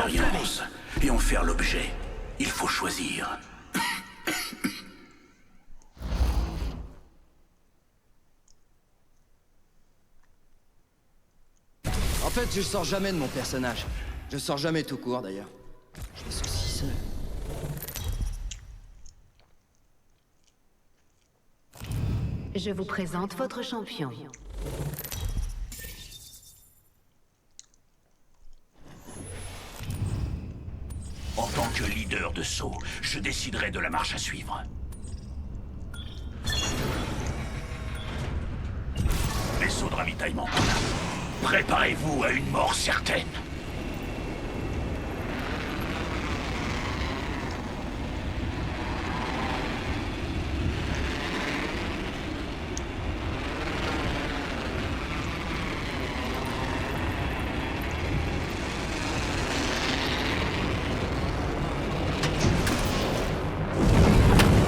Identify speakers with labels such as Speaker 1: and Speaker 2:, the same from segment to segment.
Speaker 1: l'expérience et en faire l'objet. Il faut choisir.
Speaker 2: En fait, je sors jamais de mon personnage. Je sors jamais tout court, d'ailleurs. Je me sens si seul.
Speaker 3: Je vous présente votre champion.
Speaker 1: En tant que leader de saut, je déciderai de la marche à suivre. Vaisseau de ravitaillement. Préparez-vous à une mort certaine.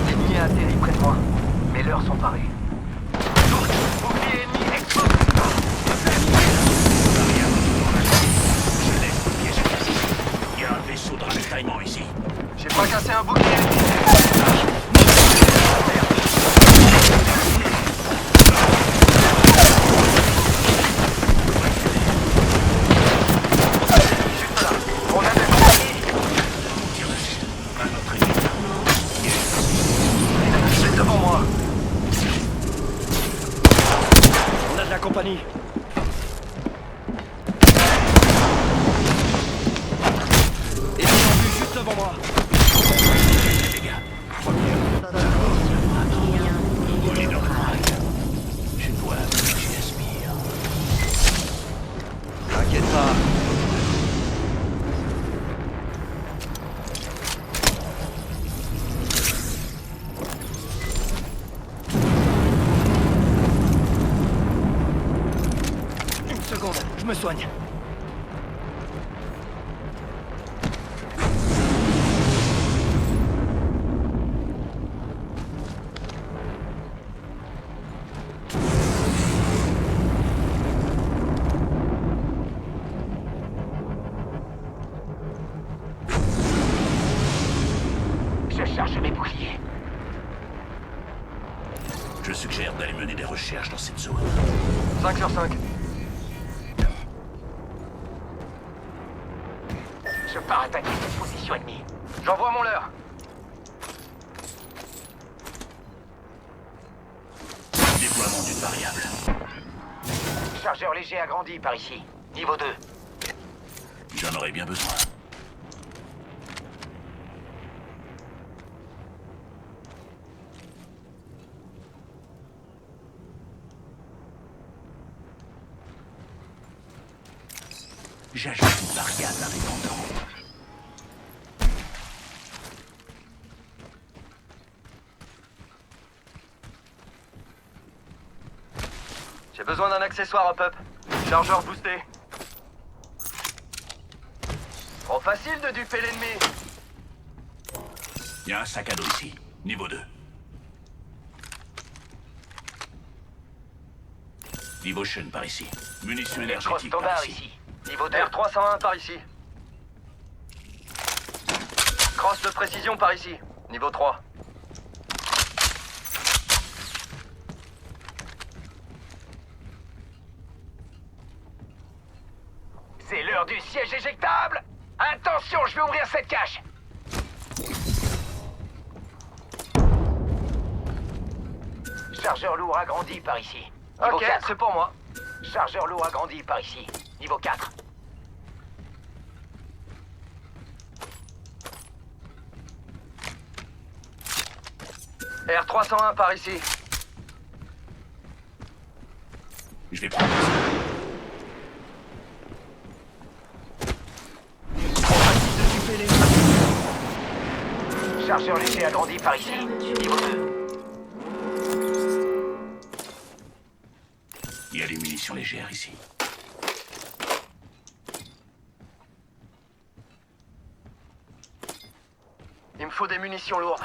Speaker 4: L'ennemi a atterri près de moi. Mes leurs sont parés. Bouclier ennemi explose.
Speaker 1: Je laisse le piège ici. Il y a un vaisseau de ravitaillement ici.
Speaker 4: J'ai pas cassé un bouclier ennemi. Juste là. On a des boucliers.
Speaker 1: Tire-le. Un autre ennemi.
Speaker 4: C'est devant moi.
Speaker 2: On a de la compagnie. Et en vue juste devant moi.
Speaker 1: Les gars.
Speaker 3: Votre
Speaker 1: Leader de
Speaker 3: équipe
Speaker 1: drague. Je dois avouer que j'y aspire.
Speaker 2: T'inquiète pas. Une seconde, je me soigne.
Speaker 4: Je charge mes boucliers.
Speaker 1: Je suggère d'aller mener des recherches dans cette zone.
Speaker 4: 5 sur 5. Je pars attaquer cette position ennemie. J'envoie mon leurre.
Speaker 1: Déploiement d'une variable.
Speaker 4: Chargeur léger agrandi par ici. Niveau 2.
Speaker 1: J'en aurais bien besoin. J'ajoute une variable indépendante.
Speaker 4: J'ai besoin d'un accessoire hop-up. Chargeur boosté. Trop facile de duper l'ennemi.
Speaker 1: Il y a un sac à dos ici. Niveau 2. Devotion par ici. Munitions
Speaker 4: Cross
Speaker 1: énergétiques par
Speaker 4: standard
Speaker 1: ici.
Speaker 4: ici. Niveau 2. R301 par ici. Cross de précision par ici. Niveau 3. C'est l'heure du siège éjectable. Attention, je vais ouvrir cette cache. Chargeur lourd agrandi par ici. Niveau
Speaker 5: Ok,
Speaker 4: 4.
Speaker 5: c'est pour moi.
Speaker 4: Chargeur lourd agrandi par ici. Niveau 4.
Speaker 5: R301 par ici.
Speaker 1: Je vais prendre ça.
Speaker 4: Chargeur léger agrandi par ici. Niveau 2.
Speaker 1: Il y a des munitions légères ici.
Speaker 5: Il me faut des munitions lourdes.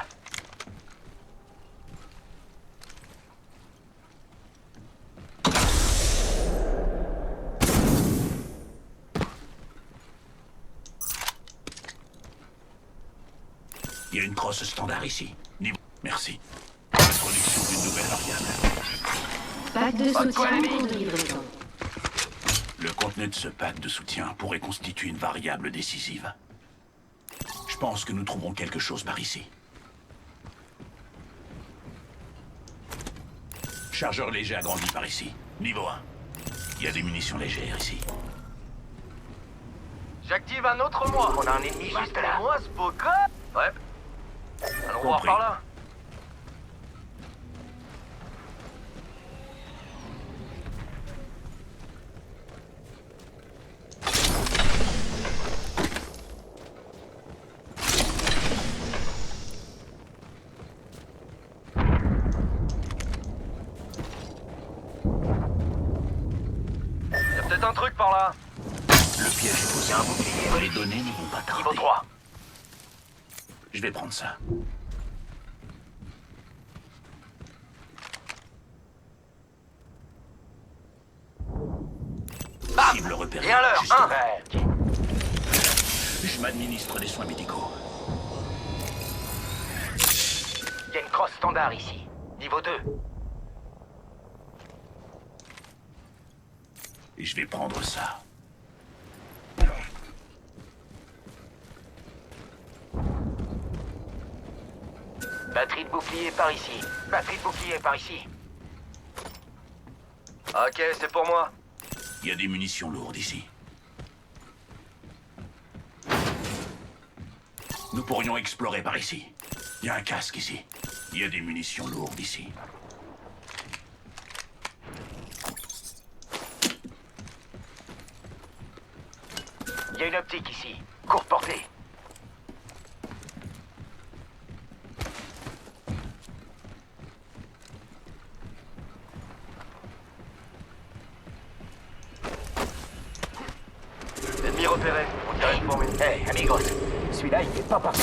Speaker 1: Il y a une crosse standard ici. Niveau... Merci. Introduction d'une nouvelle variable.
Speaker 3: Pack de
Speaker 5: Pas de quoi,
Speaker 3: soutien en
Speaker 5: l'ami.
Speaker 3: cours de livraison.
Speaker 1: Le contenu de ce pack de soutien pourrait constituer une variable décisive. Je pense que nous trouverons quelque chose par ici. Chargeur léger agrandi par ici. Niveau 1. Il y a des munitions légères ici.
Speaker 5: J'active un autre moi.
Speaker 4: On a un ennemi juste là.
Speaker 5: Moi, ce beau gosse. Ouais. Allons voir
Speaker 1: Compris.
Speaker 5: par là. Y a peut-être un truc par là.
Speaker 1: Le piège est posé. Un bouclier. Les données ne vont pas tarder.
Speaker 5: Niveau 3.
Speaker 1: Je vais prendre ça. Cible repérée.
Speaker 5: Et un leurre,
Speaker 1: Juste
Speaker 5: un.
Speaker 1: là. Je m'administre des soins médicaux.
Speaker 4: Il y a une crosse standard ici. Niveau 2.
Speaker 1: Et je vais prendre ça.
Speaker 4: Batterie de bouclier par ici. Batterie de bouclier par ici.
Speaker 5: Ok, c'est pour moi.
Speaker 1: Il y a des munitions lourdes ici. Nous pourrions explorer par ici. Il y a un casque ici. Il y a des munitions lourdes ici.
Speaker 4: Il y a une optique ici. Courte portée.
Speaker 5: Ennemi repéré. On dirait une fourmi.
Speaker 4: Hey, amigos. Celui-là, il est pas parti.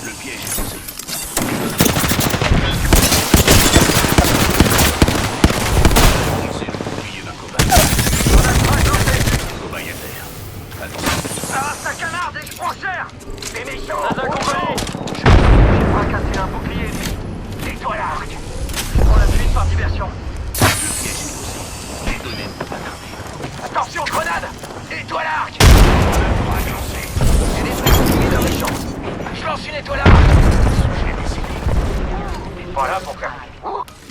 Speaker 1: Le piège est posé. C'est le bouclier d'un cobaye. Cobaye à terre. Attention.
Speaker 5: Ah, ça canarde et je prends cher.
Speaker 4: Des méchants.
Speaker 5: Ça a compris.
Speaker 4: J'ai fracassé un bouclier ennemi. Nettoie l'arc.
Speaker 5: On a suite par diversion.
Speaker 1: Le piège est posé. Les données ne vont pas tarder.
Speaker 4: Attention, grenade. Nettoie l'arc.
Speaker 1: Bras lancé.
Speaker 4: J'ai détruit le bouclier d'un méchant. Je lance une étoile l'arc.
Speaker 1: J'ai décidé.
Speaker 4: Voilà pour faire.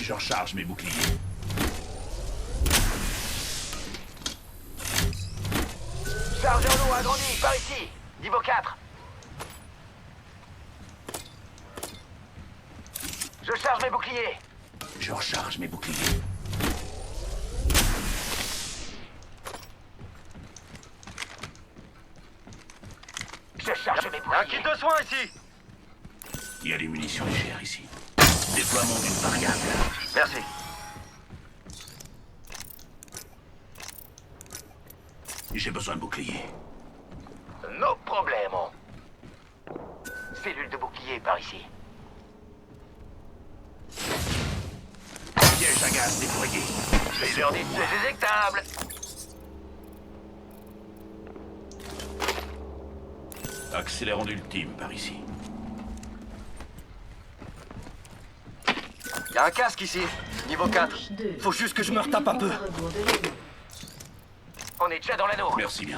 Speaker 1: Je recharge mes boucliers.
Speaker 4: Chargeur lourd agrandi, par ici. Niveau 4. Je charge mes boucliers.
Speaker 1: Je recharge mes boucliers.
Speaker 4: Je charge mes
Speaker 5: Un kit
Speaker 4: boucliers.
Speaker 5: de soins ici.
Speaker 1: Il y a des munitions légères ici. Déploiement d'une variable.
Speaker 5: Merci.
Speaker 1: J'ai besoin de boucliers.
Speaker 4: No problemo. Cellule de bouclier par ici.
Speaker 1: Piège à gaz déployé.
Speaker 4: Je leur dis de se déjectable.
Speaker 1: Accélérant d'ultime par ici.
Speaker 5: Y a un casque ici. Niveau 4.
Speaker 3: Manche 2.
Speaker 2: Faut juste que je me retape un peu.
Speaker 3: À rebours de l'ennemi.
Speaker 4: On est déjà dans l'anneau.
Speaker 1: Merci bien.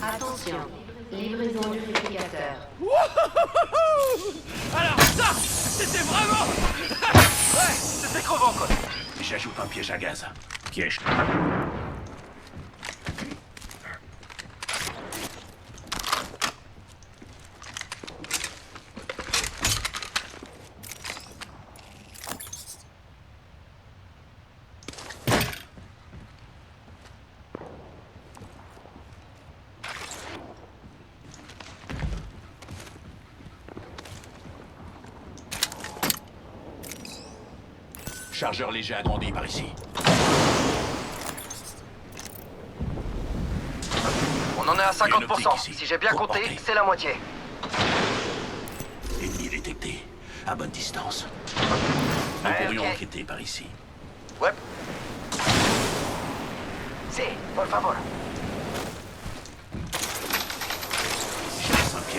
Speaker 3: Attention, livraison du réplicateur.
Speaker 2: Alors ça, c'était vraiment...
Speaker 5: Ouais, c'était crevant quoi.
Speaker 1: J'ajoute un piège à gaz. Piège. Chargeur léger agrandi par ici.
Speaker 5: On en est à
Speaker 1: Il y a une optique
Speaker 5: 50%.
Speaker 1: ici.
Speaker 5: Si j'ai bien
Speaker 1: Courte
Speaker 5: compté,
Speaker 1: portée.
Speaker 5: c'est la moitié.
Speaker 1: Ennemi détecté. À bonne distance. Nous
Speaker 4: Ouais,
Speaker 1: pourrions
Speaker 4: ok.
Speaker 1: enquêter par ici.
Speaker 5: Ouais.
Speaker 4: Si, por favor.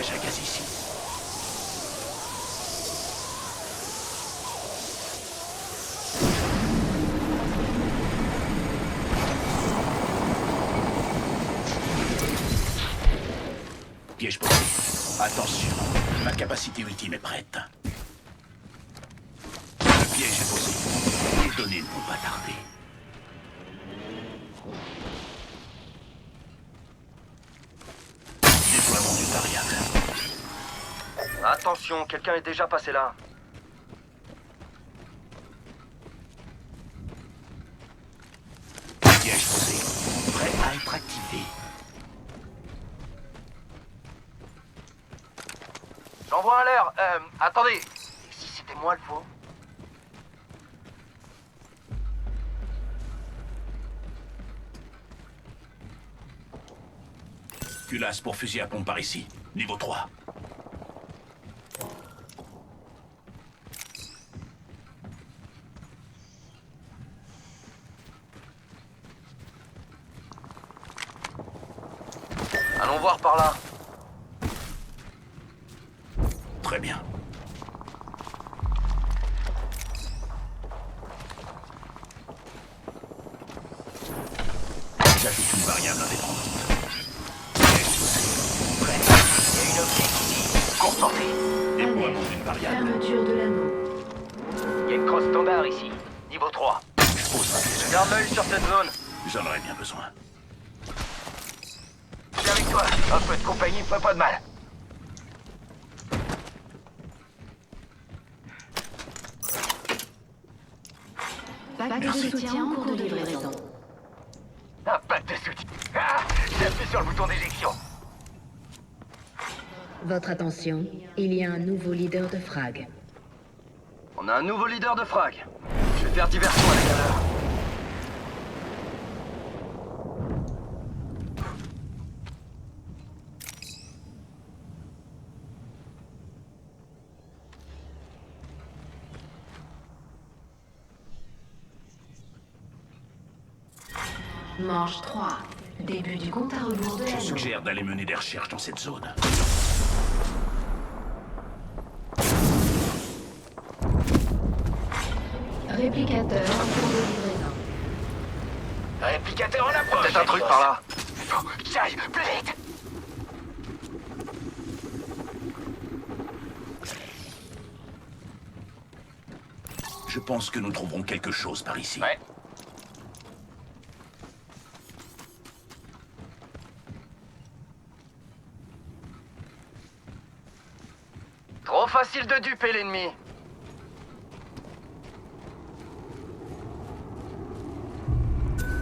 Speaker 1: piège à gaz ici. Piège posé. Attention, ma capacité ultime est prête. Le piège est posé. Les données ne vont pas tarder. Déploiement d'une variable.
Speaker 5: Attention, quelqu'un est déjà passé là.
Speaker 1: Piège posé. Prêt à être activé.
Speaker 5: J'envoie un leurre. Attendez. Et si c'était moi le faux?
Speaker 1: Culasse pour fusil à pompe par ici. Niveau 3.
Speaker 5: Allons voir par là.
Speaker 1: Très bien. J'ajoute une variable indépendante. Piège posé. Prêt.
Speaker 4: Il y a une optique ici. Concentré.
Speaker 1: Déploiement
Speaker 3: Alerte.
Speaker 1: d'une variable.
Speaker 3: Fermeture de l'anneau.
Speaker 4: Il y a une crosse standard ici. Niveau 3.
Speaker 1: Je pose un piège à
Speaker 5: Garde l'œil sur cette zone.
Speaker 1: J'en aurais bien besoin.
Speaker 4: Je suis avec toi. Un peu de compagnie me ferait pas de mal.
Speaker 3: Pack de soutien en cours de livraison.
Speaker 4: Un pack de soutien. Ah, j'appuie sur le bouton d'éjection.
Speaker 3: Votre attention, il y a un nouveau leader de frag.
Speaker 5: On a un nouveau leader de frag. Je vais faire diversion à la galère.
Speaker 3: Manche 3. Début du compte à rebours de
Speaker 1: Je
Speaker 3: l'anneau.
Speaker 1: suggère d'aller mener des recherches dans cette zone.
Speaker 3: Réplicateur en cours de livraison.
Speaker 4: Réplicateur en approche.
Speaker 5: Peut-être un truc par là.
Speaker 4: Faut que j'aille plus vite.
Speaker 1: Je pense que nous trouverons quelque chose par ici.
Speaker 4: Ouais.
Speaker 5: Trop facile de duper l'ennemi.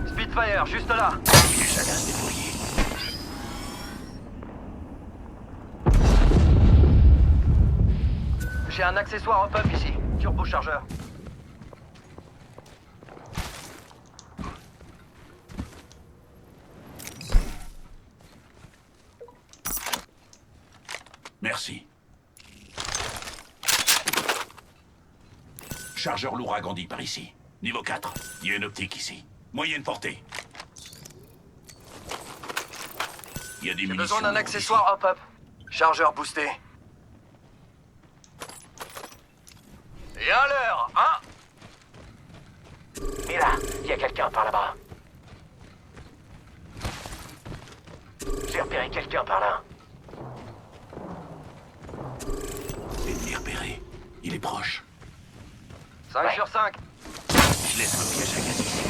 Speaker 5: Spitfire, juste là.
Speaker 1: Piège à gaz déployé.
Speaker 5: J'ai un accessoire hop-up ici. Turbochargeur.
Speaker 1: Merci. Chargeur lourd agrandi par ici. Niveau 4. Il y a une optique ici. Moyenne portée. Il y a des
Speaker 5: J'ai
Speaker 1: munitions.
Speaker 5: besoin d'un
Speaker 1: lourdes
Speaker 5: accessoire hop-up. Chargeur boosté. Et à l'heure, hein?
Speaker 4: Et là, il y a quelqu'un par là-bas. J'ai repéré quelqu'un par là.
Speaker 1: ici. Ennemi repéré. Il est proche.
Speaker 5: 5
Speaker 4: Ouais.
Speaker 5: sur 5.
Speaker 1: Je laisse un piège à gaz ici.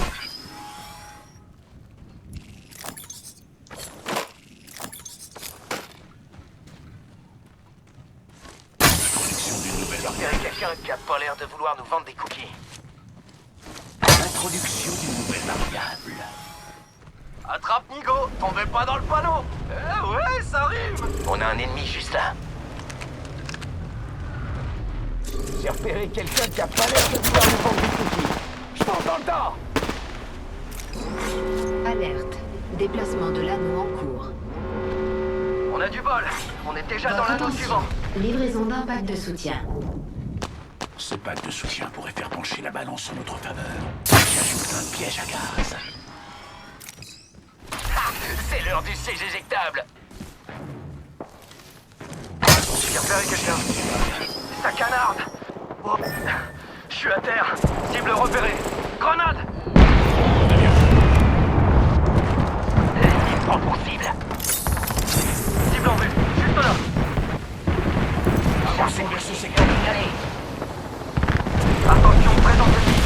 Speaker 1: Introduction d'une nouvelle
Speaker 4: J'ai repéré quelqu'un qui a pas l'air de vouloir nous vendre des cookies.
Speaker 1: Introduction d'une nouvelle variable.
Speaker 5: Attrape Nigo, tombez pas dans le panneau. Eh ouais, ça rime.
Speaker 4: On a un ennemi juste là. J'ai repéré quelqu'un qui a pas l'air de vouloir nous vendre des cookies. Je pense dans le temps.
Speaker 3: Alerte. Déplacement de l'anneau en cours.
Speaker 5: On a du bol. On est déjà dans
Speaker 3: Votre
Speaker 5: l'anneau
Speaker 3: attention.
Speaker 5: suivant.
Speaker 3: Livraison d'un pack de soutien.
Speaker 1: Ce pack de soutien pourrait faire pencher la balance en notre faveur. J'ajoute un piège à gaz.
Speaker 4: Ah, c'est l'heure du siège éjectable. repéré quelqu'un. Ça canarde. Oh. Je suis à terre. Cible repérée. Grenade.
Speaker 5: Il prend pour cible.
Speaker 4: Cible en vue. Juste là.
Speaker 5: Avancez vers ce secteur. Allez.
Speaker 4: Attention, présence ennemie.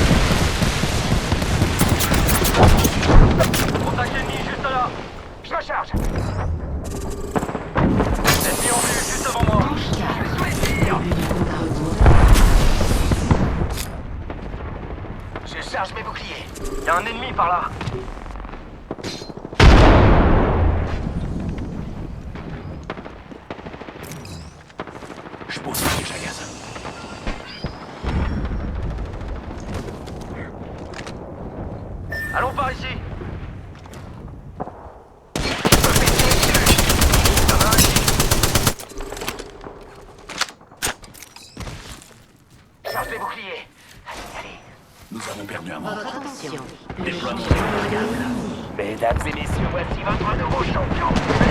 Speaker 4: Contact ennemi juste là.
Speaker 5: Je recharge.
Speaker 4: Ennemi en vue juste devant moi.
Speaker 3: Manche 4. Début du compte à rebours.
Speaker 5: Je charge mes boucliers.
Speaker 4: Il y a un ennemi par là.
Speaker 1: Je pose un piège à gaz.
Speaker 4: Allons par ici.
Speaker 5: Charge mes boucliers. Allez.
Speaker 1: Nous avons perdu un membre.
Speaker 3: Votre attention. Le
Speaker 1: Déploiement
Speaker 3: champion
Speaker 1: des
Speaker 3: est éliminé.
Speaker 5: Mesdames et messieurs, voici votre nouveau champion.